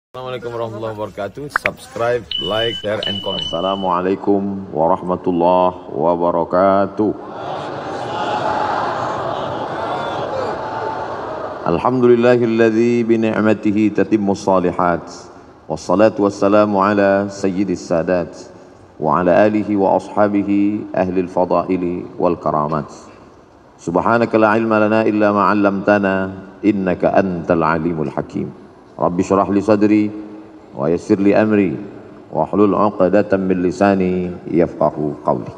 Assalamualaikum warahmatullahi wabarakatuh. Subscribe, like, share, and comment. Assalamualaikum warahmatullahi wabarakatuh. Alhamdulillahilladzi bini'matihi tatimmus salihat. Wassalatu wassalamu ala sayyidis sadat wa ala alihi wa ashabihi ahlil fadaili wal karamat. Subhanaka la ilma lana illa ma 'allamtana innaka antal alimul hakim. Rabbi syrah li sadri wa yassir li amri wa hlul 'uqdatam min lisani yafqahu qawli.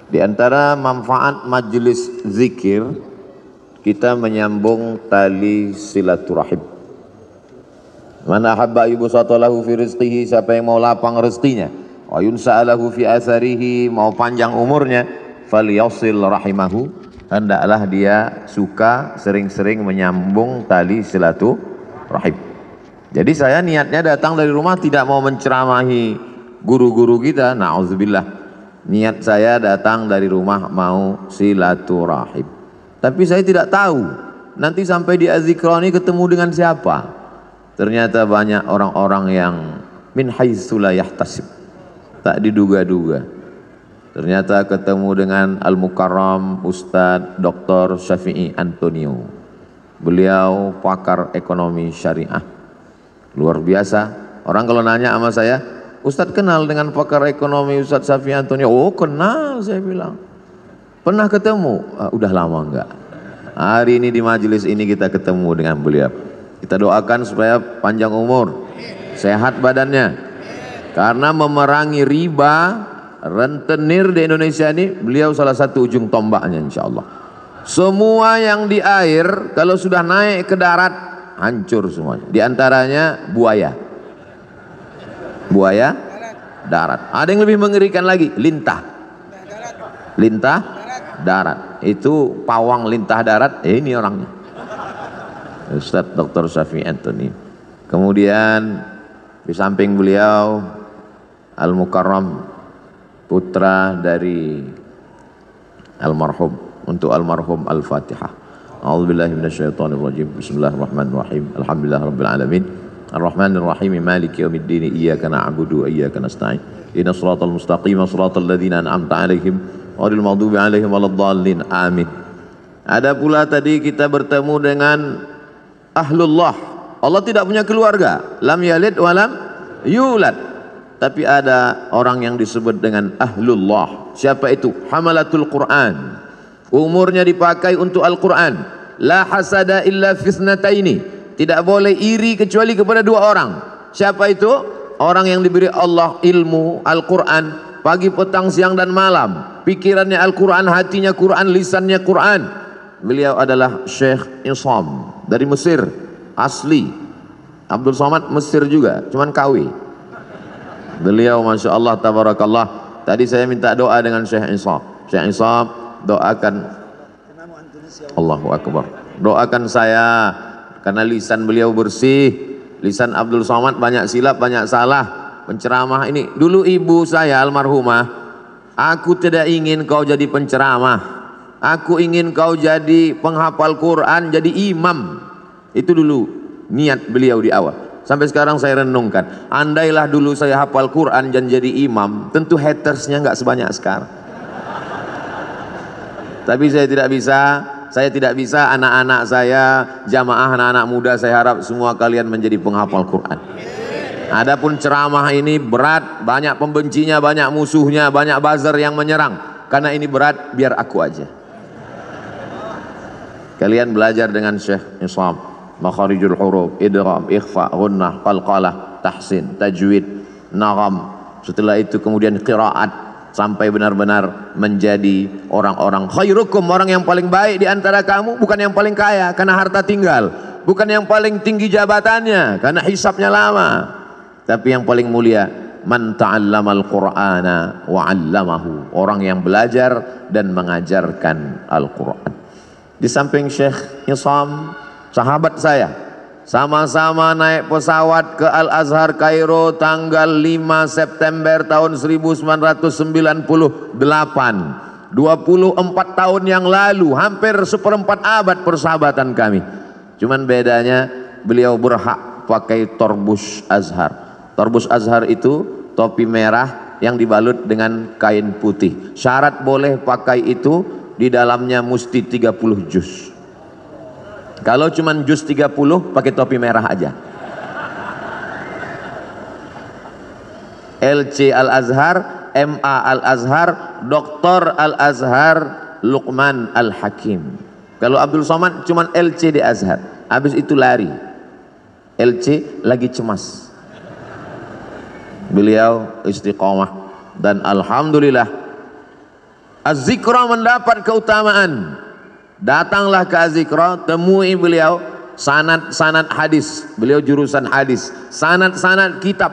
Di antara manfaat majelis zikir, kita menyambung tali silaturahim. Man ahabba yubsatalahu fi rizqihi, siapa yang mau lapang rezekinya, wa yunsa'alahu fi atharihi, mau panjang umurnya, falyasil rahimahu, hendaklah dia suka sering-sering menyambung tali silaturahim. Jadi saya niatnya datang dari rumah tidak mau menceramahi guru-guru kita, na'udzubillah. Niat saya datang dari rumah mau silaturahim. Tapi saya tidak tahu nanti sampai di Azikroni ketemu dengan siapa. Ternyata banyak orang-orang yang min haitsu la yahtasib, tak diduga-duga. Ternyata ketemu dengan Al-Mukarram Ustadz Dr. Syafi'i Antonio. Beliau pakar ekonomi syariah. Luar biasa. Orang kalau nanya sama saya, Ustadz kenal dengan pakar ekonomi Ustadz Syafi'i Antonio? Oh kenal, saya bilang. Pernah ketemu? Udah lama enggak. Hari ini di majelis ini kita ketemu dengan beliau. Kita doakan supaya panjang umur, sehat badannya. Karena memerangi riba, rentenir di Indonesia ini, beliau salah satu ujung tombaknya insya Allah. Semua yang di air kalau sudah naik ke darat hancur semuanya. Di antaranya buaya. Buaya darat. Ada yang lebih mengerikan lagi, lintah. Lintah darat. Itu pawang lintah darat, ini orangnya. Ustadz Dr. Syafi'i Anthony. Kemudian di samping beliau Al-Mukarram, putra dari almarhum, untuk almarhum Al-Fatihah. A'udzubillahi minasyaitonirrajim. Bismillahirrahmanirrahim. Alhamdulillahirabbil alamin. Arrahmanirrahim. Maliki yaumiddin. Iyyaka na'budu wa iyyaka nasta'in. Ihdinas shiratal mustaqim, shiratal ladzina an'amta 'alaihim ghairil maghdubi 'alaihim waladdallin. Amin. Ada pula tadi kita bertemu dengan ahlullah. Allah tidak punya keluarga, lam yalid wa lam yulad. Tapi ada orang yang disebut dengan ahlullah. Siapa itu? Hamalatul Quran. Umurnya dipakai untuk Al-Quran. La hasada illa fisnataini. Tidak boleh iri kecuali kepada dua orang. Siapa itu? Orang yang diberi Allah ilmu Al-Quran pagi, petang, siang dan malam. Pikirannya Al-Quran, hatinya Quran, lisannya Quran. Beliau adalah Syekh Isam dari Mesir asli. Abdul Somad Mesir juga, cuman KW. Beliau Masya Allah tabarakallah. Tadi saya minta doa dengan Syekh Isam. Syekh Isam, doakan, Allahu Akbar, doakan saya karena lisan beliau bersih. Lisan Abdul Somad banyak silap, banyak salah. Penceramah ini, dulu ibu saya almarhumah, aku tidak ingin kau jadi penceramah, aku ingin kau jadi penghafal Quran, jadi imam. Itu dulu niat beliau di awal. Sampai sekarang saya renungkan, andailah dulu saya hafal Quran dan jadi imam, tentu hatersnya nggak sebanyak sekarang. Tapi saya tidak bisa anak-anak saya, jamaah anak-anak muda, saya harap semua kalian menjadi penghafal Quran. Adapun ceramah ini berat, banyak pembencinya, banyak musuhnya, banyak buzzer yang menyerang. Karena ini berat, biar aku aja. Kalian belajar dengan Syekh Isam, makharijul huruf, idgham, ikhfa, ghunnah, qalqalah, tahsin, tajwid, nagham. Setelah itu kemudian qiraat, sampai benar-benar menjadi orang-orang khairukum, orang yang paling baik di antara kamu, bukan yang paling kaya karena harta tinggal, bukan yang paling tinggi jabatannya karena hisabnya lama, tapi yang paling mulia man ta'allamal qur'ana wa 'allamahu, orang yang belajar dan mengajarkan Al-Qur'an. Di samping Syekh Isam, sahabat saya, sama-sama naik pesawat ke Al-Azhar Kairo tanggal 5 September tahun 1998. 24 tahun yang lalu, hampir seperempat abad persahabatan kami. Cuman bedanya beliau berhak pakai torbus azhar. Torbus azhar itu topi merah yang dibalut dengan kain putih. Syarat boleh pakai itu, di dalamnya mesti 30 juz. Kalau cuman juz 30, pakai topi merah aja. LC Al-Azhar, MA Al-Azhar, Dr. Al-Azhar, Luqman Al-Hakim. Kalau Abdul Somad cuman LC di Azhar, habis itu lari. LC lagi cemas. Beliau istiqomah dan alhamdulillah Az-Zikra mendapat keutamaan. Datanglah ke Az-Zikra, temui beliau, sanad-sanad hadis. Beliau jurusan hadis, sanad-sanad kitab,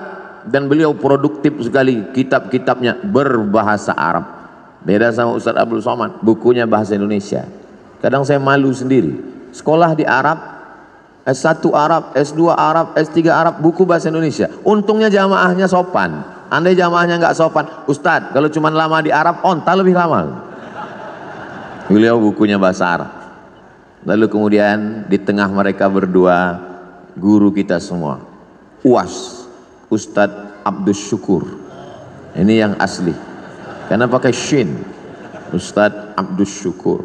dan beliau produktif sekali. Kitab-kitabnya berbahasa Arab. Beda sama Ustaz Abdul Somad, bukunya bahasa Indonesia. Kadang saya malu sendiri. Sekolah di Arab, S1 Arab, S2 Arab, S3 Arab, buku bahasa Indonesia. Untungnya jamaahnya sopan. Andai jamaahnya nggak sopan, Ustadz, kalau cuma lama di Arab, onta lebih lama. Beliau bukunya bahasa Arab. Lalu kemudian di tengah mereka berdua, guru kita semua, UAS, Ustadz Abdus Syukur. Ini yang asli, karena pakai shin, Ustadz Abdus Syukur.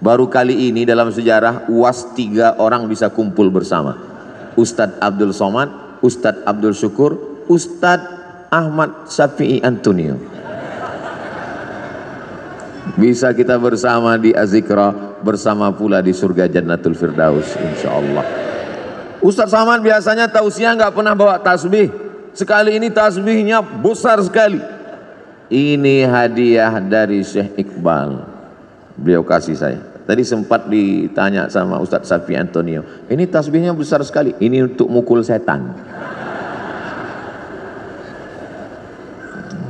Baru kali ini dalam sejarah UAS 3 orang bisa kumpul bersama. Ustadz Abdul Somad, Ustadz Abdul Syukur, Ustadz Ahmad Syafi'i Antonio. Bisa kita bersama di Az-Zikra, bersama pula di surga Jannatul Firdaus insyaallah. Ustadz Somad biasanya tausiah nggak pernah bawa tasbih. Sekali ini tasbihnya besar sekali. Ini hadiah dari Syekh Iqbal. Beliau kasih saya. Tadi sempat ditanya sama Ustadz Syafi'i Antonio, ini tasbihnya besar sekali. Ini untuk mukul setan.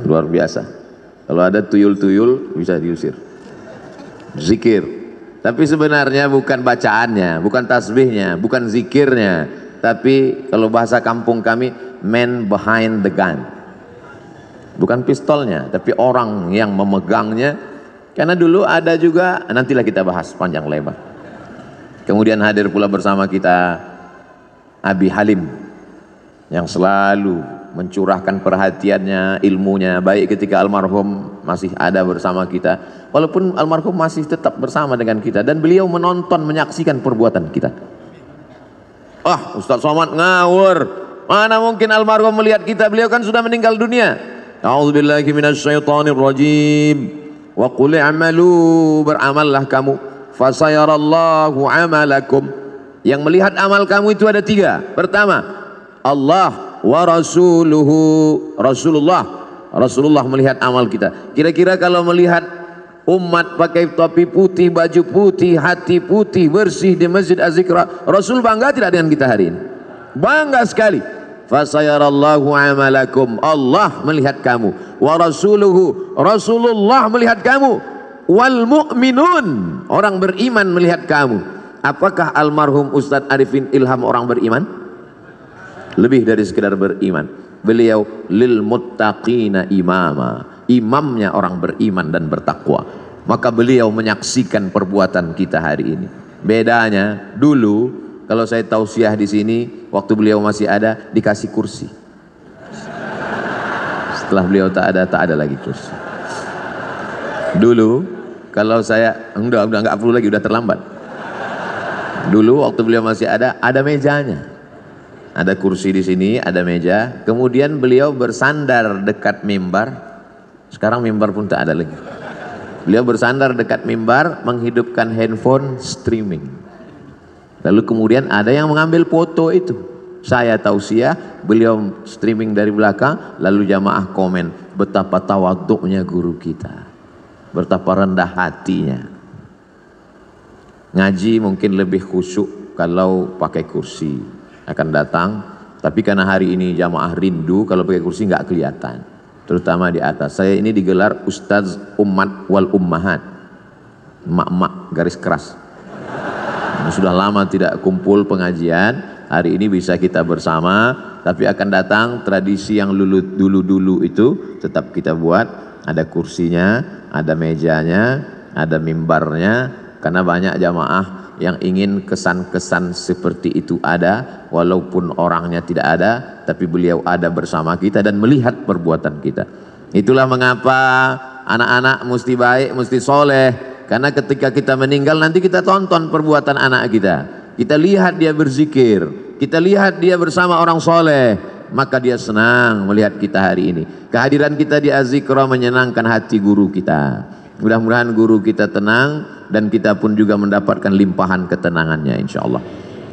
Luar biasa. Kalau ada tuyul-tuyul bisa diusir. Zikir. Tapi sebenarnya bukan bacaannya, bukan tasbihnya, bukan zikirnya, tapi kalau bahasa kampung kami, man behind the gun. Bukan pistolnya, tapi orang yang memegangnya. Karena dulu ada juga, nantilah kita bahas panjang lebar. Kemudian hadir pula bersama kita Abi Halim, yang selalu mencurahkan perhatiannya, ilmunya, baik ketika almarhum masih ada bersama kita, walaupun almarhum masih tetap bersama dengan kita, dan beliau menonton, menyaksikan perbuatan kita. Ustaz Somad ngawur, mana mungkin almarhum melihat kita, beliau kan sudah meninggal dunia. A'udzubillahi minasyaitonir rajim. Wa qul i'malu, beramallah kamu, fasayarallahu amalakum. Yang melihat amal kamu itu ada 3. Pertama, Allah wa rasuluhu, Rasulullah melihat amal kita. Kira-kira kalau melihat umat pakai topi putih, baju putih, hati putih, bersih di Masjid Az-Zikra, Rasul bangga tidak dengan kita hari ini? Bangga sekali. Fasayarallahu amalakum, Allah melihat kamu, wa rasuluhu, Rasulullah melihat kamu, wal mu'minun, orang beriman melihat kamu. Apakah almarhum Ustadz Arifin Ilham orang beriman? Lebih dari sekedar beriman. Beliau lil muttaqina imama, imamnya orang beriman dan bertakwa. Maka beliau menyaksikan perbuatan kita hari ini. Bedanya dulu, kalau saya tausiah di sini, waktu beliau masih ada, dikasih kursi. Setelah beliau tak ada lagi kursi. Dulu kalau saya udah nggak perlu lagi, udah terlambat. Dulu waktu beliau masih ada mejanya. Ada kursi di sini, ada meja. Kemudian beliau bersandar dekat mimbar. Sekarang mimbar pun tak ada lagi. Beliau bersandar dekat mimbar, menghidupkan handphone streaming. Lalu kemudian ada yang mengambil foto itu. Saya tausiah, beliau streaming dari belakang, lalu jamaah komen, betapa tawaduknya guru kita, betapa rendah hatinya. Ngaji mungkin lebih khusyuk kalau pakai kursi, akan datang. Tapi karena hari ini jamaah rindu, kalau pakai kursi nggak kelihatan, terutama di atas. Saya ini digelar Ustaz Ummat wal Ummahat, mak-mak garis keras. Sudah lama tidak kumpul pengajian, hari ini bisa kita bersama. Tapi akan datang tradisi yang dulu itu tetap kita buat. Ada kursinya, ada mejanya, ada mimbarnya. Karena banyak jamaah yang ingin kesan-kesan seperti itu ada, walaupun orangnya tidak ada, tapi beliau ada bersama kita dan melihat perbuatan kita. Itulah mengapa anak-anak mesti baik, mesti soleh, karena ketika kita meninggal nanti kita tonton perbuatan anak kita. Kita lihat dia berzikir, kita lihat dia bersama orang soleh, maka dia senang melihat kita hari ini. Kehadiran kita di Az-Zikra menyenangkan hati guru kita. Mudah-mudahan guru kita tenang dan kita pun juga mendapatkan limpahan ketenangannya insyaallah.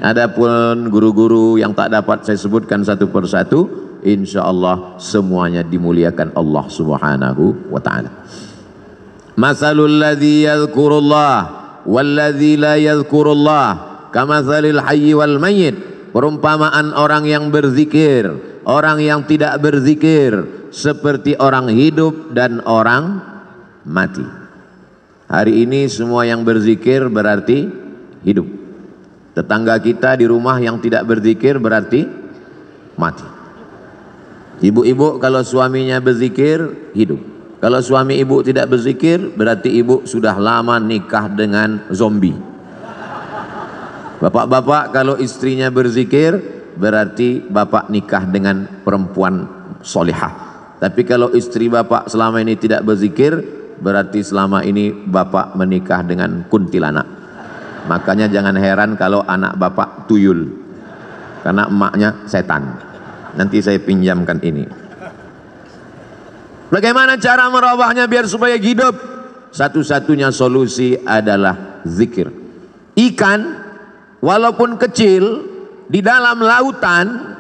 Adapun guru-guru yang tak dapat saya sebutkan satu persatu, insyaallah semuanya dimuliakan Allah Subhanahu wa taala. Masalul ladzi yadhkurullah wal ladzi la yadhkurullah kamatsalil hayy wal mayyit. Perumpamaan orang yang berzikir, orang yang tidak berzikir, seperti orang hidup dan orang mati. Hari ini semua yang berzikir berarti hidup. Tetangga kita di rumah yang tidak berzikir berarti mati. Ibu-ibu kalau suaminya berzikir hidup. Kalau suami ibu tidak berzikir berarti ibu sudah lama nikah dengan zombie. Bapak-bapak kalau istrinya berzikir berarti bapak nikah dengan perempuan solihah. Tapi kalau istri bapak selama ini tidak berzikir berarti selama ini bapak menikah dengan kuntilanak. Makanya jangan heran kalau anak bapak tuyul, karena emaknya setan. Nanti saya pinjamkan ini. Bagaimana cara merubahnya biar supaya hidup? Satu-satunya solusi adalah zikir. Ikan walaupun kecil di dalam lautan,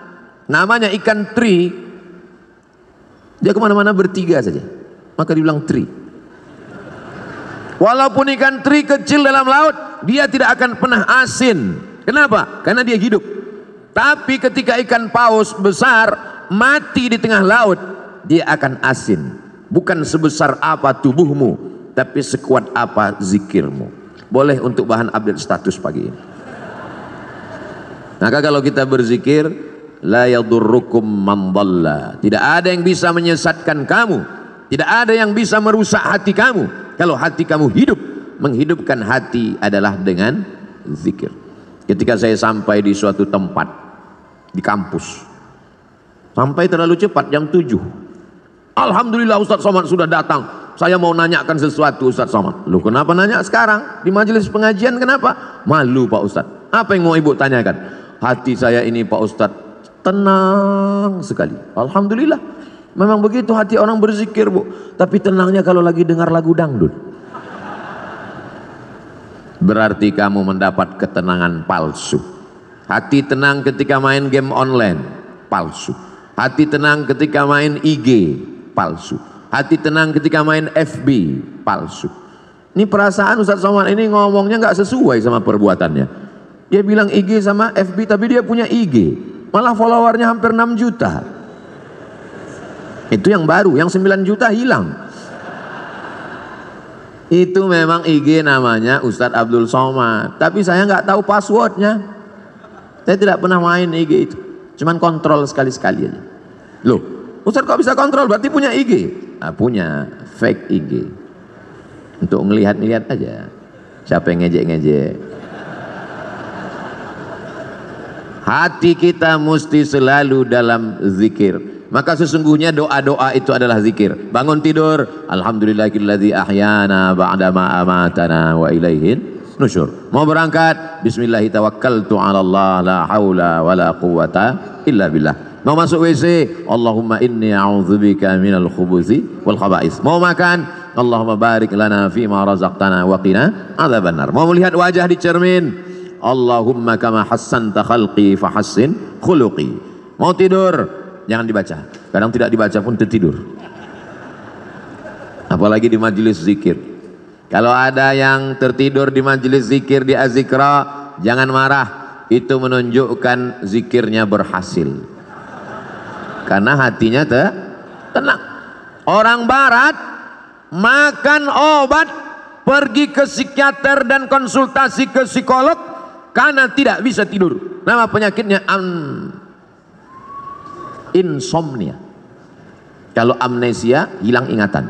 namanya ikan teri, dia kemana-mana bertiga saja, maka dibilang teri. Walaupun ikan teri kecil dalam laut, dia tidak akan pernah asin. Kenapa? Karena dia hidup. Tapi ketika ikan paus besar mati di tengah laut, dia akan asin. Bukan sebesar apa tubuhmu, tapi sekuat apa zikirmu. Boleh untuk bahan update status pagi ini. Maka kalau kita berzikir, la yadurrukum man dhalla. Tidak ada yang bisa menyesatkan kamu, tidak ada yang bisa merusak hati kamu. Kalau hati kamu hidup, menghidupkan hati adalah dengan zikir. Ketika saya sampai di suatu tempat di kampus, sampai terlalu cepat jam 7. Alhamdulillah Ustaz Somad sudah datang. Saya mau nanyakan sesuatu Ustaz Somad. Loh kenapa nanya sekarang? Di majelis pengajian kenapa? Malu Pak Ustaz. Apa yang mau ibu tanyakan? Hati saya ini Pak Ustaz tenang sekali. Alhamdulillah. Memang begitu hati orang berzikir bu. Tapi tenangnya kalau lagi dengar lagu dangdut. Berarti kamu mendapat ketenangan palsu. Hati tenang ketika main game online, palsu. Hati tenang ketika main IG, palsu. Hati tenang ketika main FB, palsu. Ini perasaan Ustaz Somad ini ngomongnya nggak sesuai sama perbuatannya. Dia bilang IG sama FB tapi dia punya IG, malah followernya hampir 6 juta. Itu yang baru, yang 9 juta hilang. Itu memang IG namanya Ustadz Abdul Somad, tapi saya nggak tahu passwordnya. Saya tidak pernah main IG itu, cuman kontrol sekali-sekali aja. Loh, Ustadz kok bisa kontrol? Berarti punya IG? Nah, punya fake IG untuk ngelihat-ngelihat aja. Siapa yang ngejek-ngejek? Hati kita mesti selalu dalam zikir. Maka sesungguhnya doa-doa itu adalah zikir. Bangun tidur, alhamdulillahilladzi ahyana ba'dama amatana wa ilaihin nusyur. Mau berangkat, bismillahi tawakkaltu 'ala Allah la haula wala quwata illa billah. Mau masuk WC, Allahumma inni a'udzubika minal khubuthi wal khaba'is. Mau makan, Allahumma barik lana fima razaqtana wa qina adzabannar. Mau melihat wajah di cermin, Allahumma kama hassanta khalqi fahassin khuluqi. Mau tidur, jangan dibaca. Kadang tidak dibaca pun tertidur. Apalagi di majelis zikir. Kalau ada yang tertidur di majelis zikir di Az-Zikra, jangan marah. Itu menunjukkan zikirnya berhasil. Karena hatinya tenang. Orang barat makan obat, pergi ke psikiater dan konsultasi ke psikolog karena tidak bisa tidur. Nama penyakitnya insomnia. Kalau amnesia, hilang ingatan.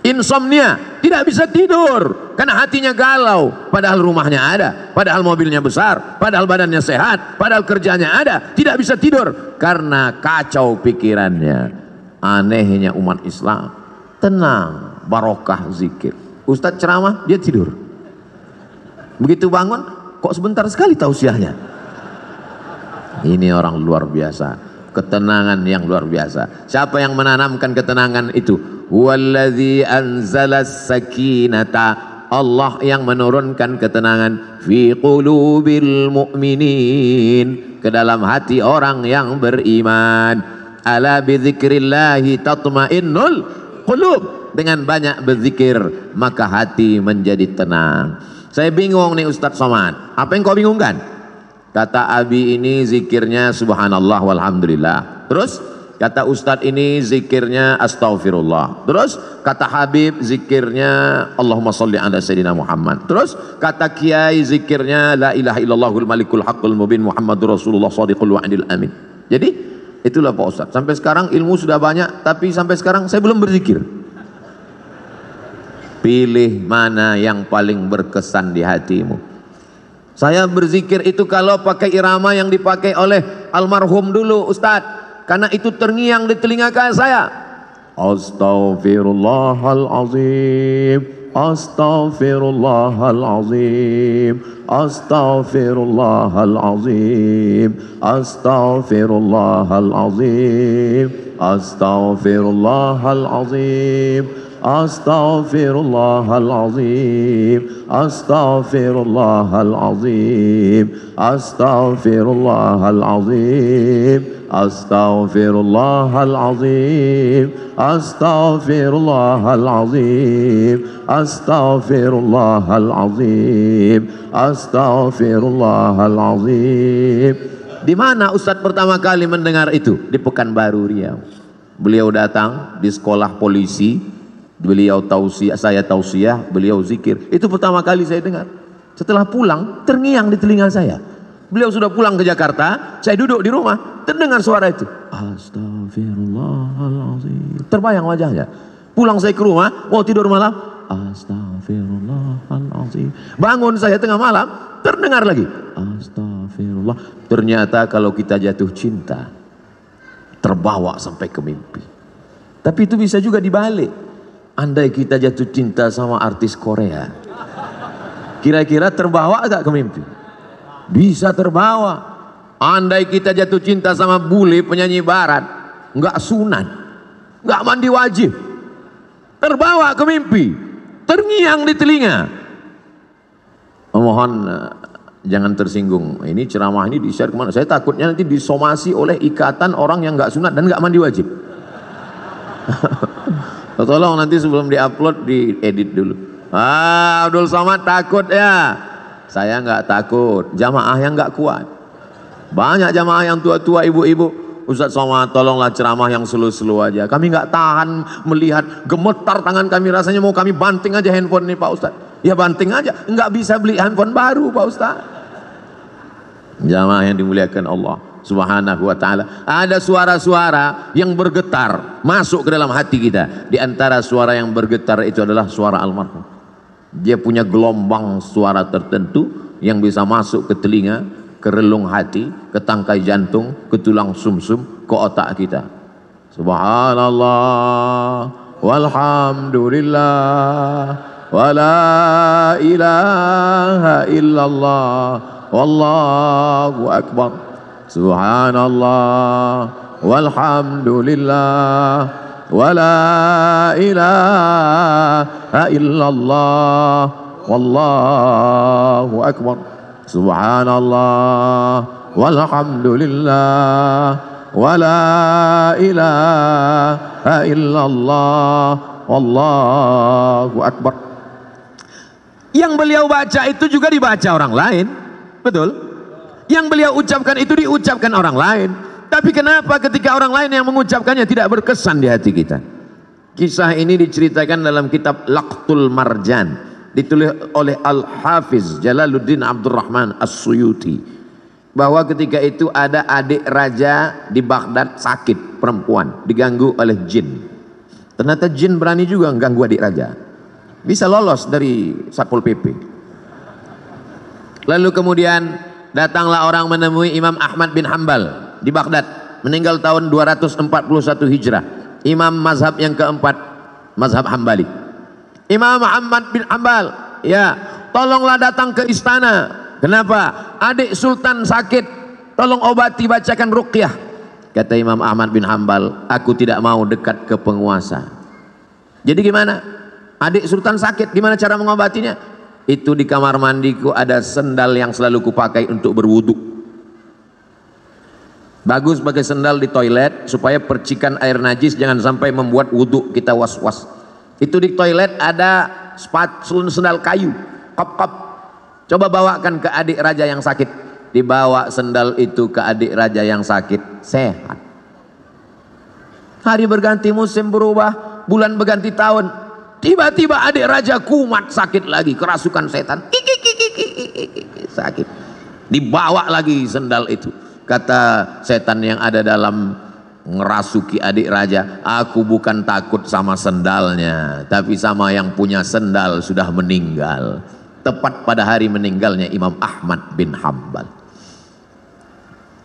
insomnia, tidak bisa tidur karena hatinya galau, padahal rumahnya ada, padahal mobilnya besar, padahal badannya sehat, padahal kerjanya ada, tidak bisa tidur karena kacau pikirannya. Anehnya umat Islam, tenang, barokah zikir. Ustadz ceramah, dia tidur. Begitu bangun, kok sebentar sekali tausiahnya. Ini orang luar biasa, ketenangan yang luar biasa. Siapa yang menanamkan ketenangan itu? Wallazi anzalas sakinata, Allah yang menurunkan ketenangan fi qulubil mu'minin, ke dalam hati orang yang beriman. Ala bidzikrillahi tatmainnul qulub, dengan banyak berzikir maka hati menjadi tenang. Saya bingung nih Ustadz Somad, apa yang kau bingungkan? Kata Abi ini zikirnya subhanallah walhamdulillah, terus kata Ustadz ini zikirnya astaghfirullah, terus kata Habib zikirnya Allahumma sholli ala sayyidina Muhammad, terus kata Kiai zikirnya la ilaha illallahul malikul haqqul mubin Muhammadur Rasulullah shadiqul wa'dil amin. Jadi itulah Pak Ustadz, sampai sekarang ilmu sudah banyak tapi sampai sekarang saya belum berzikir. Pilih mana yang paling berkesan di hatimu. Saya berzikir itu kalau pakai irama yang dipakai oleh almarhum dulu Ustadz, karena itu terngiang di telinga saya. Astaghfirullahalazim, astaghfirullahalazim, astaghfirullahalazim, astaghfirullahalazim, astaghfirullahalazim, astaghfirullahalazim, astaghfirullahalazim, astaghfirullahalazim, astaghfirullahalazim, astaghfirullahalazim, astaghfirullahalazim, astaghfirullahalazim. Di mana Ustadz pertama kali mendengar itu? Di Pekanbaru Riau. Beliau datang di sekolah polisi, beliau tausiah, beliau zikir. Itu pertama kali saya dengar. Setelah pulang, terngiang di telinga saya. Beliau sudah pulang ke Jakarta, saya duduk di rumah, terdengar suara itu. Astagfirullahaladzim. Terbayang wajahnya. Pulang saya ke rumah, mau tidur malam, astagfirullahaladzim. Bangun saya tengah malam, terdengar lagi. Astagfirullah. Ternyata kalau kita jatuh cinta, terbawa sampai ke mimpi. Tapi itu bisa juga dibalik. Andai kita jatuh cinta sama artis Korea, kira-kira terbawa agak ke mimpi? Bisa terbawa. Andai kita jatuh cinta sama bule penyanyi barat, nggak sunat, nggak mandi wajib, terbawa ke mimpi, terngiang di telinga. Mohon jangan tersinggung. Ini ceramah ini di-share kemana? Saya takutnya nanti disomasi oleh ikatan orang yang nggak sunat dan nggak mandi wajib. Tolong nanti sebelum diupload diedit dulu. Abdul Somad takut ya? Saya nggak takut. Jamaah yang nggak kuat. Banyak jamaah yang tua-tua, ibu-ibu. Ustadz Somad tolonglah ceramah yang slow-slow aja. Kami nggak tahan melihat, gemetar tangan kami, rasanya mau kami banting aja handphone nih Pak Ustadz. Ya banting aja, nggak bisa beli handphone baru Pak Ustadz. Jamaah yang dimuliakan Allah Subhanahu wa ta'ala, ada suara-suara yang bergetar masuk ke dalam hati kita. Di antara suara yang bergetar itu adalah suara almarhum. Dia punya gelombang suara tertentu yang bisa masuk ke telinga, ke relung hati, ke tangkai jantung, ke tulang sumsum, ke otak kita. Subhanallah walhamdulillah wala ilaha illallah wallahu akbar. Subhanallah walhamdulillah wala ilaha illallah wallahu akbar. Subhanallah walhamdulillah wala ilaha illallah wallahu akbar. Yang beliau baca itu juga dibaca orang lain, betul? Yang beliau ucapkan itu diucapkan orang lain. Tapi kenapa ketika orang lain yang mengucapkannya tidak berkesan di hati kita? Kisah ini diceritakan dalam kitab Laqtul Marjan, ditulis oleh Al-Hafiz Jalaluddin Abdurrahman As-Suyuti, bahwa ketika itu ada adik raja di Baghdad sakit, perempuan, diganggu oleh jin. Ternyata jin berani juga ganggu adik raja. Bisa lolos dari Satpol PP. Lalu kemudian datanglah orang menemui Imam Ahmad bin Hambal di Baghdad, meninggal tahun 241 Hijrah. Imam mazhab yang keempat, mazhab Hambali. Imam Ahmad bin Hambal, ya, tolonglah datang ke istana. Kenapa? Adik Sultan sakit, tolong obati, bacakan ruqyah. Kata Imam Ahmad bin Hambal, aku tidak mau dekat ke penguasa. Jadi gimana? Adik Sultan sakit, gimana cara mengobatinya? Itu di kamar mandiku ada sendal yang selalu kupakai untuk berwudu. Bagus pakai sendal di toilet supaya percikan air najis jangan sampai membuat wudu kita was-was. Itu di toilet ada sendal kayu, kop-kop. Coba bawakan ke adik raja yang sakit. Dibawa sendal itu ke adik raja yang sakit, sehat. Hari berganti, musim berubah, bulan berganti tahun, tiba-tiba adik raja kumat sakit lagi, kerasukan setan, sakit. Dibawa lagi sendal itu. Kata setan yang ada dalam ngerasuki adik raja, aku bukan takut sama sendalnya, tapi sama yang punya sendal sudah meninggal. Tepat pada hari meninggalnya Imam Ahmad bin Hambal.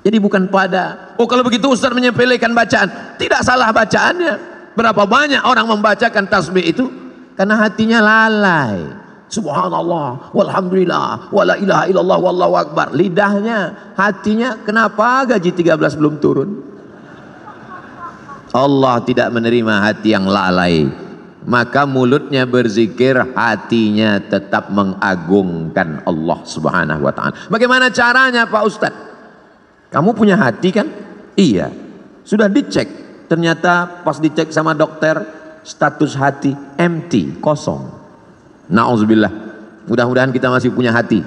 Jadi bukan pada, oh kalau begitu Ustaz menyepelekan bacaan. Tidak salah bacaannya. Berapa banyak orang membacakan tasbih itu karena hatinya lalai. Subhanallah, walhamdulillah, wala ilaha illallah, wallahu akbar. Lidahnya, hatinya, kenapa gaji 13 belum turun? Allah tidak menerima hati yang lalai. Maka mulutnya berzikir, hatinya tetap mengagungkan Allah Subhanahu wa ta'ala. Bagaimana caranya Pak Ustadz? Kamu punya hati kan? Iya. Sudah dicek. Ternyata pas dicek sama dokter, status hati empty, kosong. Na'udzubillah. Mudah-mudahan kita masih punya hati.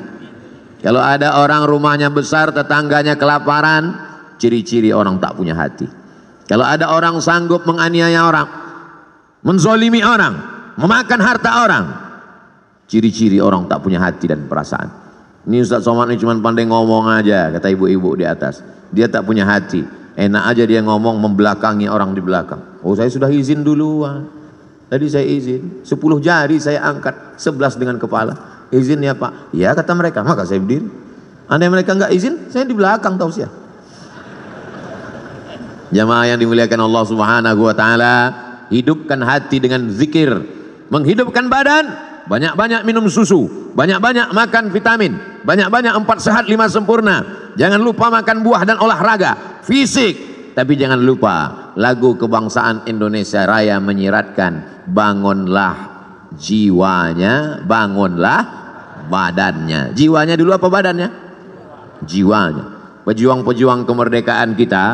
Kalau ada orang rumahnya besar, tetangganya kelaparan, ciri-ciri orang tak punya hati. Kalau ada orang sanggup menganiaya orang, menzolimi orang, memakan harta orang, ciri-ciri orang tak punya hati dan perasaan. Ini Ustaz Somad ini cuma pandai ngomong aja, kata ibu-ibu di atas. Dia tak punya hati. Enak aja dia ngomong membelakangi orang di belakang. Oh, saya sudah izin duluan. Tadi saya izin, 10 jari saya angkat, 11 dengan kepala. Izin ya Pak? Ya kata mereka, maka saya berdiri. Andai mereka enggak izin, saya di belakang tausiah. Jamaah yang dimuliakan Allah Subhanahu wa taala, hidupkan hati dengan zikir. Menghidupkan badan, banyak-banyak minum susu, banyak-banyak makan vitamin, banyak-banyak 4 sehat 5 sempurna. Jangan lupa makan buah dan olahraga fisik. Tapi jangan lupa lagu kebangsaan Indonesia Raya menyiratkan, bangunlah jiwanya, bangunlah badannya. Jiwanya dulu apa badannya? Jiwanya. Pejuang-pejuang kemerdekaan kita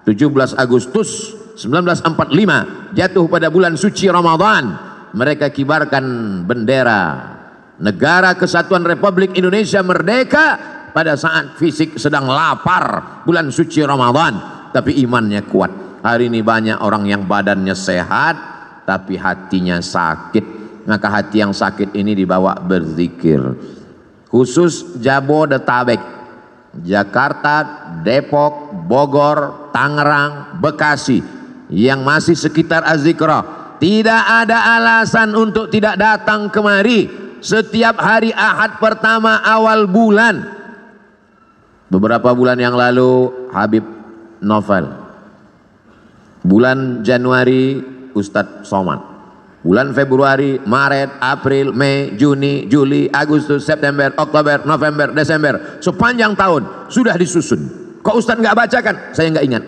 17 Agustus 1945 jatuh pada bulan suci Ramadan. Mereka kibarkan bendera Negara Kesatuan Republik Indonesia merdeka pada saat fisik sedang lapar bulan suci Ramadan, tapi imannya kuat. Hari ini banyak orang yang badannya sehat tapi hatinya sakit. Maka hati yang sakit ini dibawa berzikir. Khusus Jabodetabek, Jakarta, Depok, Bogor, Tangerang, Bekasi yang masih sekitar Az-Zikra, tidak ada alasan untuk tidak datang kemari setiap hari Ahad pertama awal bulan. Beberapa bulan yang lalu Habib Novel, bulan Januari Ustadz Somad, bulan Februari, Maret, April, Mei, Juni, Juli, Agustus, September, Oktober, November, Desember, sepanjang tahun sudah disusun. Kok Ustadz nggak bacakan? Saya nggak ingat.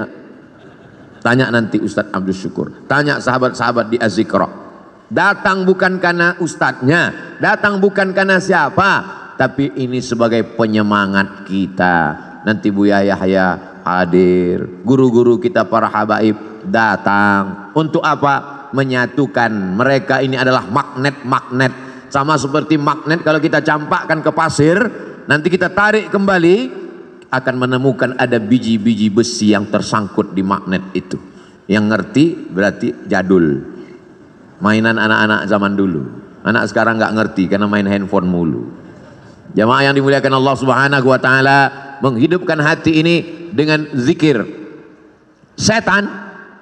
Tanya nanti Ustadz Abdul Syukur, tanya sahabat-sahabat di Az-Zikra. Datang bukan karena ustadznya, datang bukan karena siapa, tapi ini sebagai penyemangat kita. Nanti Buya Yahya hadir, guru-guru kita para habaib datang. Untuk apa? Menyatukan. Mereka ini adalah magnet-magnet. Sama seperti magnet kalau kita campakkan ke pasir, nanti kita tarik kembali, akan menemukan ada biji-biji besi yang tersangkut di magnet itu. Yang ngerti berarti jadul. Mainan anak-anak zaman dulu. Anak sekarang nggak ngerti karena main handphone mulu. Jamaah yang dimuliakan Allah Subhanahu wa taala, menghidupkan hati ini dengan zikir. Setan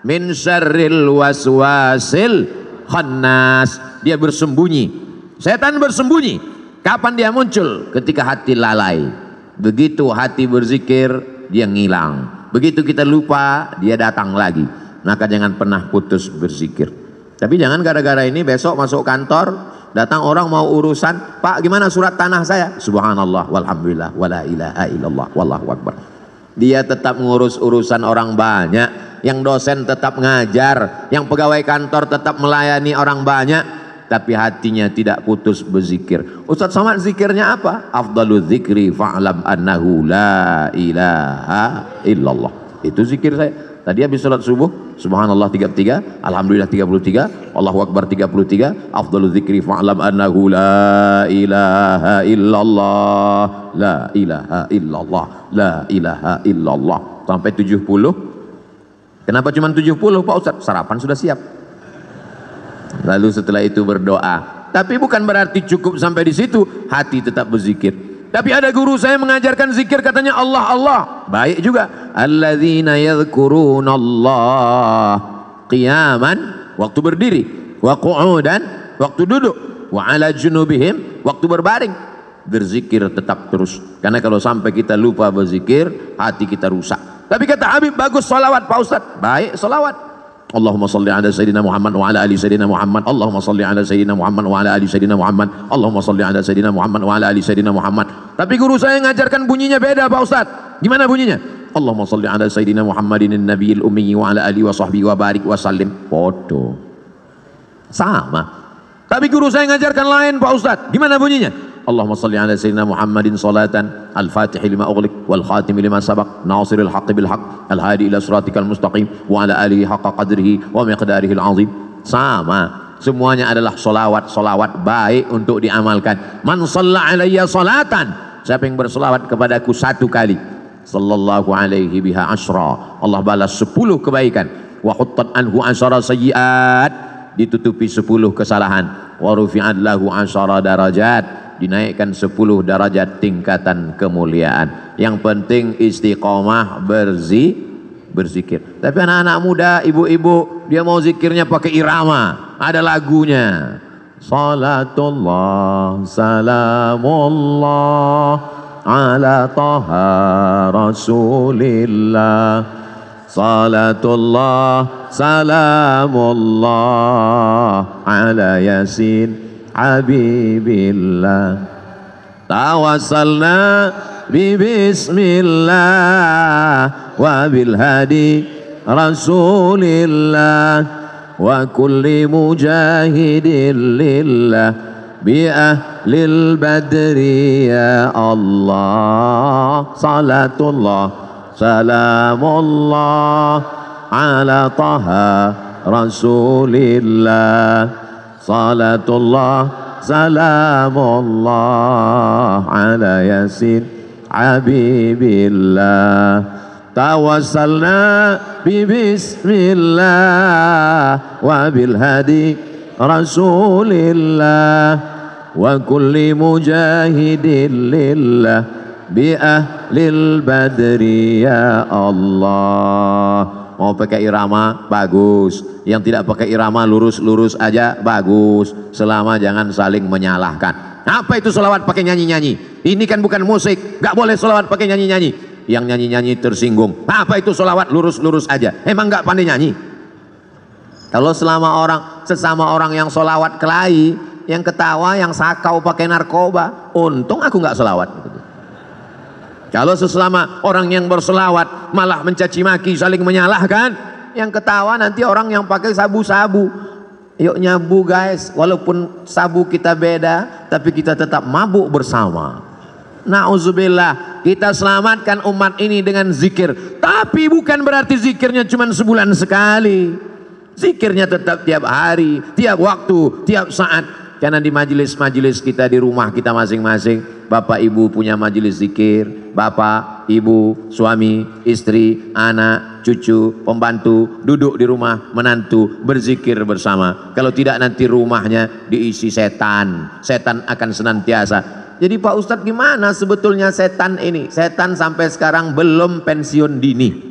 min syarril waswasil khannas. Dia bersembunyi, setan bersembunyi. Kapan dia muncul? Ketika hati lalai. Begitu hati berzikir, dia ngilang. Begitu kita lupa, dia datang lagi. Maka jangan pernah putus berzikir. Tapi jangan gara-gara ini besok masuk kantor, datang orang mau urusan, Pak gimana surat tanah saya? Subhanallah walhamdulillah wala ilaha illallah wallahu akbar. Dia tetap ngurus urusan orang banyak, yang dosen tetap ngajar, yang pegawai kantor tetap melayani orang banyak, tapi hatinya tidak putus berzikir. Ustaz Somad zikirnya apa? Afdalul zikri fa'lam annahu la ilaha illallah. Itu zikir saya. Tadi habis salat subuh, subhanallah 33, alhamdulillah 33, Allahu akbar 33, afdalul zikri fa'lam annahu la ilaha illallah, la ilaha illallah, la ilaha illallah. Sampai 70. Kenapa cuma 70 Pak Ustaz? Sarapan sudah siap. Lalu setelah itu berdoa. Tapi bukan berarti cukup sampai di situ, hati tetap berzikir. Tapi ada guru saya mengajarkan zikir, katanya Allah Allah. Baik juga. Alladzina yadhkurunallah qiyaman, waktu berdiri, wa qu'udan, waktu duduk, wa ala junubihim, waktu berbaring. Berzikir tetap terus. Karena kalau sampai kita lupa berzikir, hati kita rusak. Tapi kata Habib, bagus salawat Pak Ustaz. Baik salawat. Allahumma salli ala sayyidina Muhammad wa ala ali sayyidina Muhammad. Allahumma salli ala sayyidina Muhammad wa ala ali sayyidina Muhammad. Allahumma salli ala sayyidina Muhammad wa ala ali sayyidina Muhammad. Tapi guru saya ngajarkan bunyinya beda Pak Ustaz. Gimana bunyinya? Allahumma salli ala sayyidina Muhammadin nabiyil ummi wa ala alihi wa sahbihi wa barik wa sallim. Foto. Sama. Tapi guru saya ngajarkan lain Pak Ustaz. Gimana bunyinya? Allahumma salli ala sayyidina Muhammadin salatan al-fatih lima ughliq wal khatim lima sabaq nasiril haqqi bil haqq al hadi ila siratikal mustaqim wa ala alihi haqqa qadrihi wa miqdarihi al azim. Sama, semuanya adalah solawat baik untuk diamalkan. Man shalla alayya salatan, siapa yang bersolawat kepadaku satu kali, sallallahu alaihi biha asyra, Allah balas 10 kebaikan. Wa huttat anhu asyara sayyiat, ditutupi 10 kesalahan. Wa rufi'at lahu asyara darajat, dinaikkan 10 derajat tingkatan kemuliaan. Yang penting istiqomah berzikir. Tapi anak-anak muda, ibu-ibu, dia mau zikirnya pakai irama, ada lagunya. Salatullah salamullah ala taha rasulillah. Salatullah salamullah ala yasin Habibillah. Tawassalna bismillah wa bil hadi rasulillah wa kulli mujahidin lillah bi ahlil badri ya Allah. Salatullah salamullah ala taha rasulillah. Salatullah salamullah ala yasin habibillah. Tawassalna bismillah wa bil hadi rasulillah wa kulli mujahidin lillah bi ahlil badri ya Allah. Mau pakai irama bagus, yang tidak pakai irama lurus-lurus aja bagus, selama jangan saling menyalahkan. Apa itu selawat pakai nyanyi-nyanyi? Ini kan bukan musik, gak boleh selawat pakai nyanyi-nyanyi. Yang nyanyi-nyanyi tersinggung. Apa itu selawat lurus-lurus aja? Emang gak pandai nyanyi? Kalau sesama orang yang selawat kelahi, yang ketawa, yang sakau pakai narkoba, untung aku gak selawat. Kalau sesama orang yang berselawat malah mencaci maki, saling menyalahkan, yang ketawa nanti orang yang pakai sabu-sabu. Yuk nyabu guys, walaupun sabu kita beda, tapi kita tetap mabuk bersama. Na'udzubillah, kita selamatkan umat ini dengan zikir. Tapi bukan berarti zikirnya cuma sebulan sekali. Zikirnya tetap tiap hari, tiap waktu, tiap saat. Karena di majelis-majelis kita, di rumah kita masing-masing, bapak ibu punya majelis zikir, bapak, ibu, suami, istri, anak, cucu, pembantu, duduk di rumah, menantu, berzikir bersama. Kalau tidak nanti rumahnya diisi setan, setan akan senantiasa. Jadi Pak Ustadz gimana sebetulnya setan ini? Setan sampai sekarang belum pensiun dini.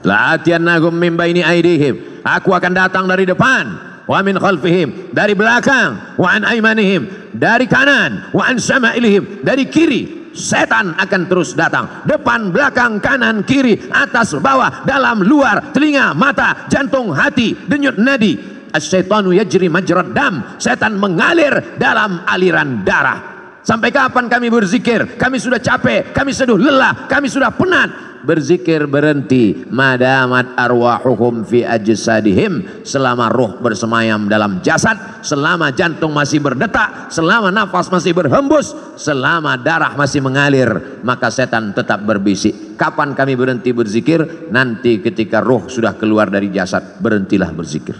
la'atiyannahum min baini aydihim, aku akan datang dari depan, wa min khalfihim, dari belakang, wa an aymanihim, dari kanan, wa an syama'ilihim, dari kiri. Setan akan terus datang, depan, belakang, kanan, kiri, atas, bawah, dalam, luar, telinga, mata, jantung, hati, denyut nadi. Asyaitanu yajri majrad dam, setan mengalir dalam aliran darah. Sampai kapan kami berzikir? Kami sudah capek, kami sudah lelah, kami sudah penat. Berzikir berhenti, madamat arwahuhum fi ajsadihim, selama ruh bersemayam dalam jasad, selama jantung masih berdetak, selama nafas masih berhembus, selama darah masih mengalir, maka setan tetap berbisik. Kapan kami berhenti berzikir? Nanti ketika ruh sudah keluar dari jasad, berhentilah berzikir.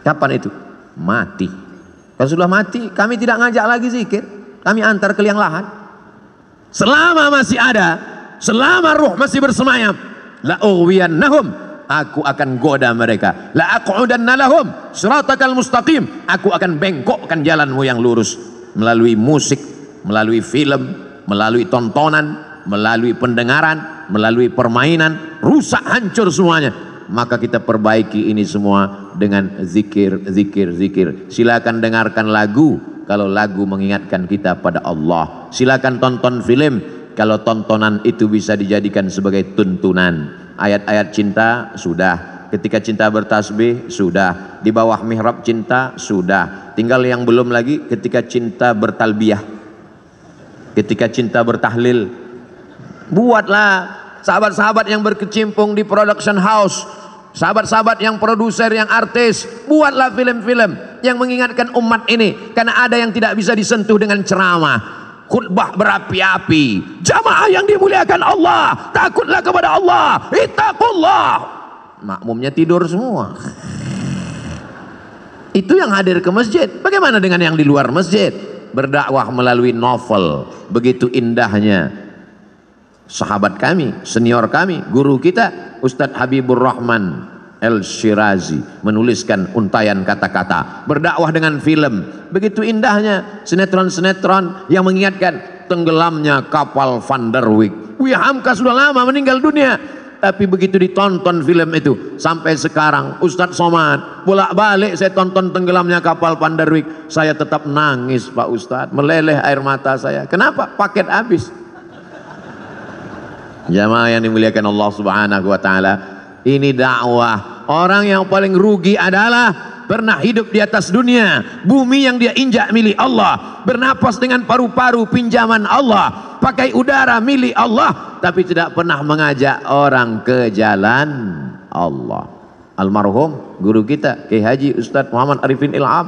Kapan itu? Mati. Kalau sudah mati, kami tidak ngajak lagi zikir, kami antar ke liang lahat. Selama masih ada, selama ruh masih bersemayam, la ughwiyannahum, aku akan goda mereka, la aqudanna lahum siratakal mustaqim, aku akan bengkokkan jalanmu yang lurus, melalui musik, melalui film, melalui tontonan, melalui pendengaran, melalui permainan, rusak hancur semuanya. Maka kita perbaiki ini semua dengan zikir, zikir, zikir. Silakan dengarkan lagu kalau lagu mengingatkan kita pada Allah. Silakan tonton film kalau tontonan itu bisa dijadikan sebagai tuntunan. Ayat-ayat cinta sudah, ketika cinta bertasbih sudah, di bawah mihrab cinta sudah, tinggal yang belum lagi ketika cinta bertalbiyah, ketika cinta bertahlil. Buatlah sahabat-sahabat yang berkecimpung di production house, sahabat-sahabat yang produser, yang artis, buatlah film-film yang mengingatkan umat ini, karena ada yang tidak bisa disentuh dengan ceramah, khutbah berapi-api. Jamaah yang dimuliakan Allah, takutlah kepada Allah, ittaqullah. Makmumnya tidur semua. Itu yang hadir ke masjid. Bagaimana dengan yang di luar masjid? Berdakwah melalui novel. Begitu indahnya sahabat kami, senior kami, guru kita Ustadz Habibur Rahman El-Shirazi menuliskan untayan kata-kata. Berdakwah dengan film. Begitu indahnya sinetron-sinetron yang mengingatkan tenggelamnya kapal Van der Wijk. Wih, Hamka sudah lama meninggal dunia, tapi begitu ditonton film itu sampai sekarang, Ustadz Somad bolak-balik saya tonton tenggelamnya kapal Van der Wijk, saya tetap nangis Pak Ustadz, meleleh air mata saya. Kenapa? Paket habis. Jamaah yang dimuliakan Allah Subhanahu wa taala, ini dakwah. Orang yang paling rugi adalah pernah hidup di atas dunia, bumi yang dia injak milik Allah, bernapas dengan paru-paru pinjaman Allah, pakai udara milik Allah, tapi tidak pernah mengajak orang ke jalan Allah. Almarhum guru kita Kiai Haji Ustadz Muhammad Arifin Ilham,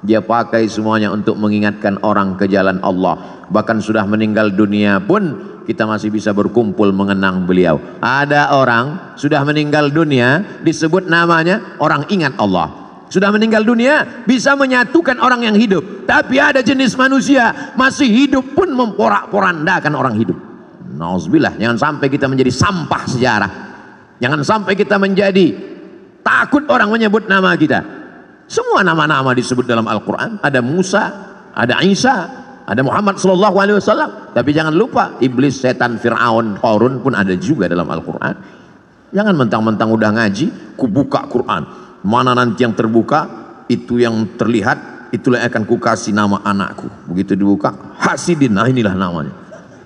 dia pakai semuanya untuk mengingatkan orang ke jalan Allah. Bahkan sudah meninggal dunia pun kita masih bisa berkumpul mengenang beliau. Ada orang sudah meninggal dunia, disebut namanya, orang ingat Allah. Sudah meninggal dunia, bisa menyatukan orang yang hidup. Tapi ada jenis manusia masih hidup pun memporak-porandakan orang hidup. Nauzubillah, jangan sampai kita menjadi sampah sejarah. Jangan sampai kita menjadi takut orang menyebut nama kita. Semua nama-nama disebut dalam Al-Quran. Ada Musa, ada Isa, ada Muhammad sallallahu alaihi wasallam. Tapi jangan lupa iblis, setan, Fir'aun, Qarun pun ada juga dalam Al-Quran. Jangan mentang-mentang udah ngaji, ku buka Quran. Mana nanti yang terbuka, itu yang terlihat, itulah yang akan ku kasih nama anakku. Begitu dibuka, Hasidin, nah inilah namanya.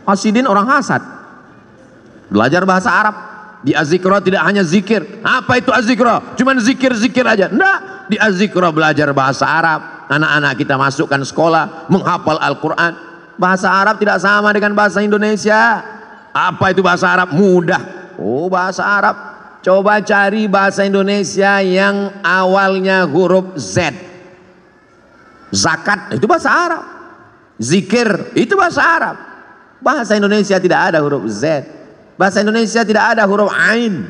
Hasidin orang hasad. Belajar bahasa Arab. Di Az-Zikra tidak hanya zikir. Apa itu Az-Zikra? Cuman zikir-zikir aja. Enggak. Di Az-Zikra belajar bahasa Arab. Anak-anak kita masukkan sekolah, menghafal Al-Quran. Bahasa Arab tidak sama dengan bahasa Indonesia. Apa itu bahasa Arab? Mudah. Oh, bahasa Arab. Coba cari bahasa Indonesia yang awalnya huruf Z. Zakat, itu bahasa Arab. Zikir, itu bahasa Arab. Bahasa Indonesia tidak ada huruf Z. Bahasa Indonesia tidak ada huruf Ain.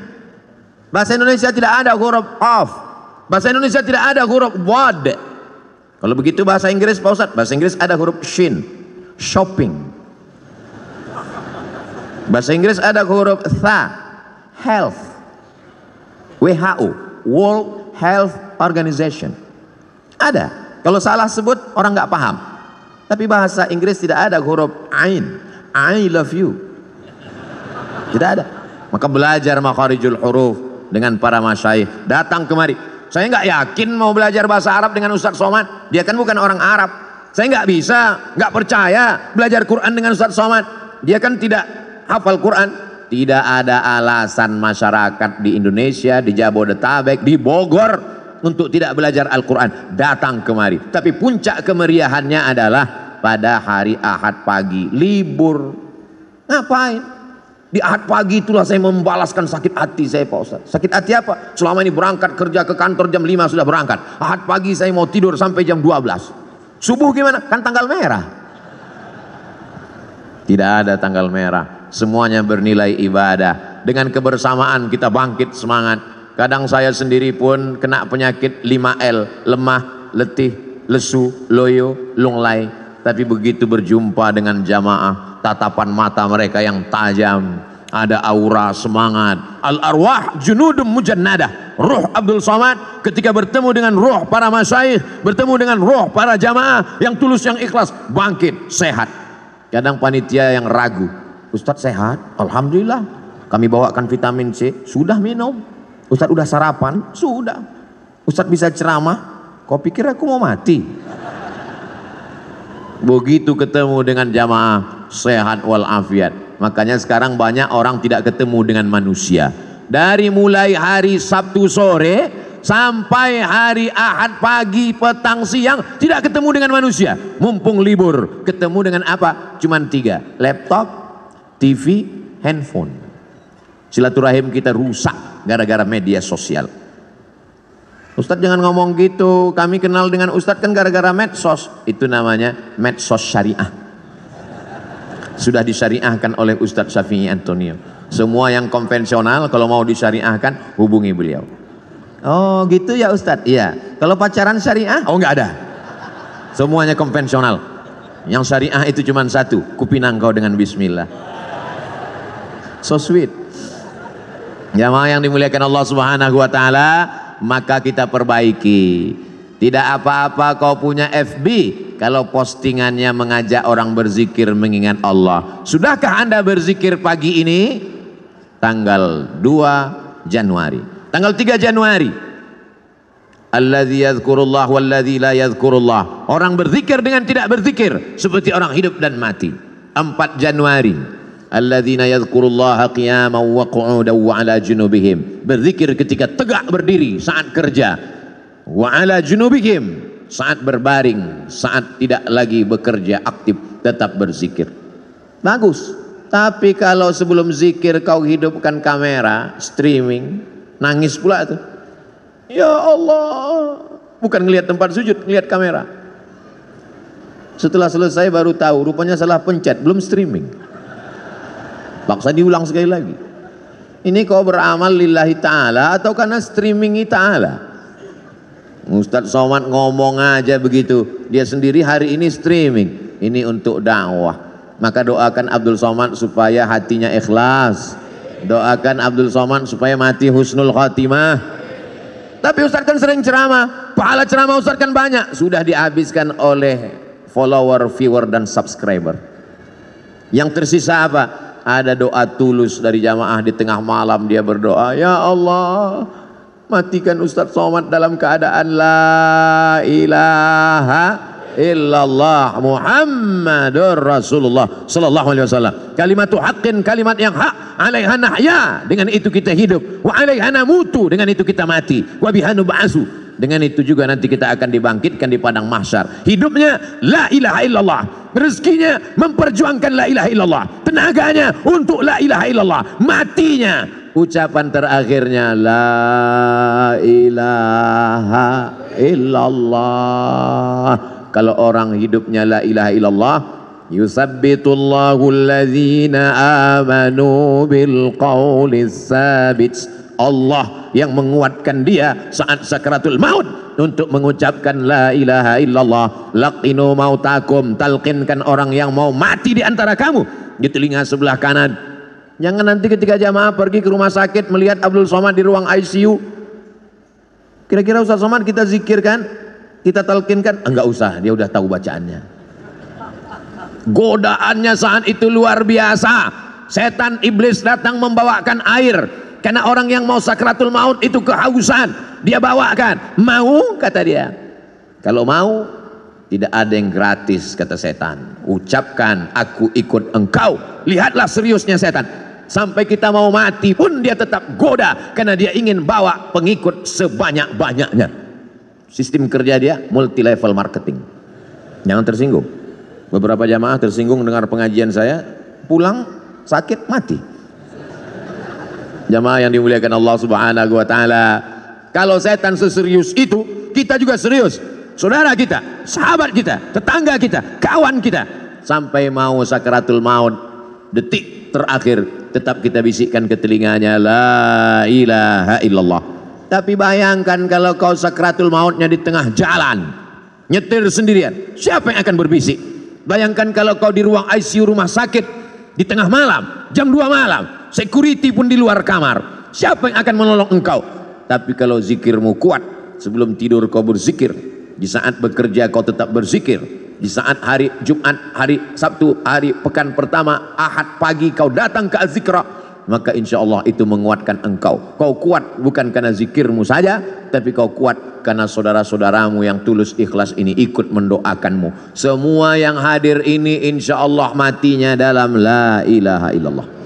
Bahasa Indonesia tidak ada huruf Qaf. Bahasa Indonesia tidak ada huruf Wad. Kalau begitu bahasa Inggris Pak Ustadz, bahasa Inggris ada huruf Shin, shopping. Bahasa Inggris ada huruf Tha, health. WHO, World Health Organization. Ada. Kalau salah sebut orang nggak paham. Tapi bahasa Inggris tidak ada huruf Ain, I love you. Tidak ada. Maka belajar makharijul huruf dengan para masyayikh. Datang kemari. Saya nggak yakin mau belajar bahasa Arab dengan Ustaz Somad. Dia kan bukan orang Arab. Saya nggak bisa, nggak percaya belajar Quran dengan Ustaz Somad. Dia kan tidak hafal Quran. Tidak ada alasan masyarakat di Indonesia, di Jabodetabek, di Bogor untuk tidak belajar Al-Quran. Datang kemari. Tapi puncak kemeriahannya adalah pada hari Ahad pagi, libur. Ngapain? Di Ahad pagi itulah saya membalaskan sakit hati saya, Pak Ustaz. Sakit hati apa? Selama ini berangkat kerja ke kantor jam 5 sudah berangkat. Ahad pagi saya mau tidur sampai jam 12. Subuh gimana? Kan tanggal merah. Tidak ada tanggal merah. Semuanya bernilai ibadah. Dengan kebersamaan kita bangkit semangat. Kadang saya sendiri pun kena penyakit 5L. Lemah, letih, lesu, loyo, lunglai. Tapi begitu berjumpa dengan jamaah, tatapan mata mereka yang tajam, ada aura semangat. Al-arwah junudum mujannadah. Ruh Abdul Somad ketika bertemu dengan ruh para masyayikh, bertemu dengan ruh para jamaah yang tulus, yang ikhlas, bangkit, sehat. Kadang panitia yang ragu, Ustadz sehat? Alhamdulillah. Kami bawakan vitamin C, sudah minum. Ustadz udah sarapan? Sudah. Ustadz bisa ceramah? Kau pikir aku mau mati? Begitu ketemu dengan jamaah, sehat walafiat. Makanya sekarang banyak orang tidak ketemu dengan manusia. Dari mulai hari Sabtu sore sampai hari Ahad pagi, petang, siang tidak ketemu dengan manusia. Mumpung libur, ketemu dengan apa? Cuman 3, laptop, TV, handphone. Silaturahim kita rusak gara-gara media sosial. Ustadz jangan ngomong gitu, kami kenal dengan Ustadz kan gara-gara medsos. Itu namanya medsos syariah. Sudah disyariahkan oleh Ustadz Syafi'i Antonio. Semua yang konvensional kalau mau disyariahkan hubungi beliau. Oh gitu ya Ustadz? Iya. Kalau pacaran syariah? Oh nggak ada. Semuanya konvensional. Yang syariah itu cuma satu, kupinang kau dengan bismillah. So sweet. Jamaah yang dimuliakan Allah Subhanahu wa taala, maka kita perbaiki. Tidak apa-apa kau punya FB kalau postingannya mengajak orang berzikir mengingat Allah. Sudahkah Anda berzikir pagi ini? Tanggal 2 Januari. Tanggal 3 Januari. Alladzi yadhkurullah walladzi la yadhkurullah. Orang berzikir dengan tidak berzikir seperti orang hidup dan mati. 4 Januari. Alladzina yadhkurullaha qiyaman wa qu'udan wa 'ala junubihim. Berzikir ketika tegak berdiri saat kerja. Wa 'ala junubihim, saat berbaring, saat tidak lagi bekerja aktif, tetap berzikir. Bagus. Tapi kalau sebelum zikir kau hidupkan kamera, streaming, nangis pula tuh. Ya Allah. Bukan ngelihat tempat sujud, ngelihat kamera. Setelah selesai baru tahu, rupanya salah pencet, belum streaming. Paksa diulang sekali lagi. Ini kau beramal lillahi ta'ala atau karena streamingi ta'ala? Ustadz Somad ngomong aja begitu. Dia sendiri hari ini streaming. Ini untuk dakwah. Maka doakan Abdul Somad supaya hatinya ikhlas. Doakan Abdul Somad supaya mati husnul khatimah. Tapi Ustadz kan sering ceramah. Pahala ceramah Ustadz kan banyak. Sudah dihabiskan oleh follower, viewer, dan subscriber. Yang tersisa apa? Ada doa tulus dari jamaah di tengah malam dia berdoa, ya Allah matikan Ustadz Somad dalam keadaan la ilaha illallah Muhammadur Rasulullah sallallahu alaihi wasallam. Kalimatu haqqin, kalimat yang hak, alaiha nahya, dengan itu kita hidup, wa alaiha namutu, dengan itu kita mati, wa biha nub'atsu, dengan itu juga nanti kita akan dibangkitkan di padang mahsyar. Hidupnya la ilaha illallah, rezekinya memperjuangkan la ilaha illallah, tenaganya untuk la ilaha illallah, matinya ucapan terakhirnya la ilaha illallah. Kalau orang hidupnya la ilaha illallah, yusabbitullahu alladzina amanu bil qawlis sabit. Allah yang menguatkan dia saat sakaratul maut untuk mengucapkan la ilaha illallah. Laqinu mautakum, talqinkan orang yang mau mati di antara kamu di telinga sebelah kanan. Jangan nanti ketika jamaah pergi ke rumah sakit melihat Abdul Somad di ruang ICU, kira-kira Ustaz Somad kita zikirkan, kita talqinkan? Enggak usah, dia udah tahu bacaannya. Godaannya saat itu luar biasa. Setan iblis datang membawakan air, karena orang yang mau sakratul maut itu kehausan, dia bawakan. Mau, kata dia. Kalau mau, tidak ada yang gratis, kata setan. Ucapkan, aku ikut engkau. Lihatlah seriusnya setan. Sampai kita mau mati pun dia tetap goda, karena dia ingin bawa pengikut sebanyak-banyaknya. Sistem kerja dia multi level marketing. Jangan tersinggung. Beberapa jamaah tersinggung dengar pengajian saya, pulang sakit mati. Jamaah yang dimuliakan Allah Subhanahu wa taala, kalau setan seserius itu, kita juga serius. Saudara kita, sahabat kita, tetangga kita, kawan kita, sampai mau sakaratul maut, detik terakhir tetap kita bisikkan ke telinganya, la ilaha illallah. Tapi bayangkan kalau kau sakaratul mautnya di tengah jalan, nyetir sendirian, siapa yang akan berbisik? Bayangkan kalau kau di ruang ICU rumah sakit di tengah malam, jam 2 malam, security pun di luar kamar, siapa yang akan menolong engkau? Tapi kalau zikirmu kuat, sebelum tidur kau berzikir, di saat bekerja kau tetap berzikir, di saat hari Jumat, hari Sabtu, hari pekan pertama, Ahad pagi kau datang ke az-zikra, maka insya Allah itu menguatkan engkau. Kau kuat bukan karena zikirmu saja, tapi kau kuat karena saudara-saudaramu yang tulus ikhlas ini ikut mendoakanmu. Semua yang hadir ini insya Allah matinya dalam la ilaha illallah.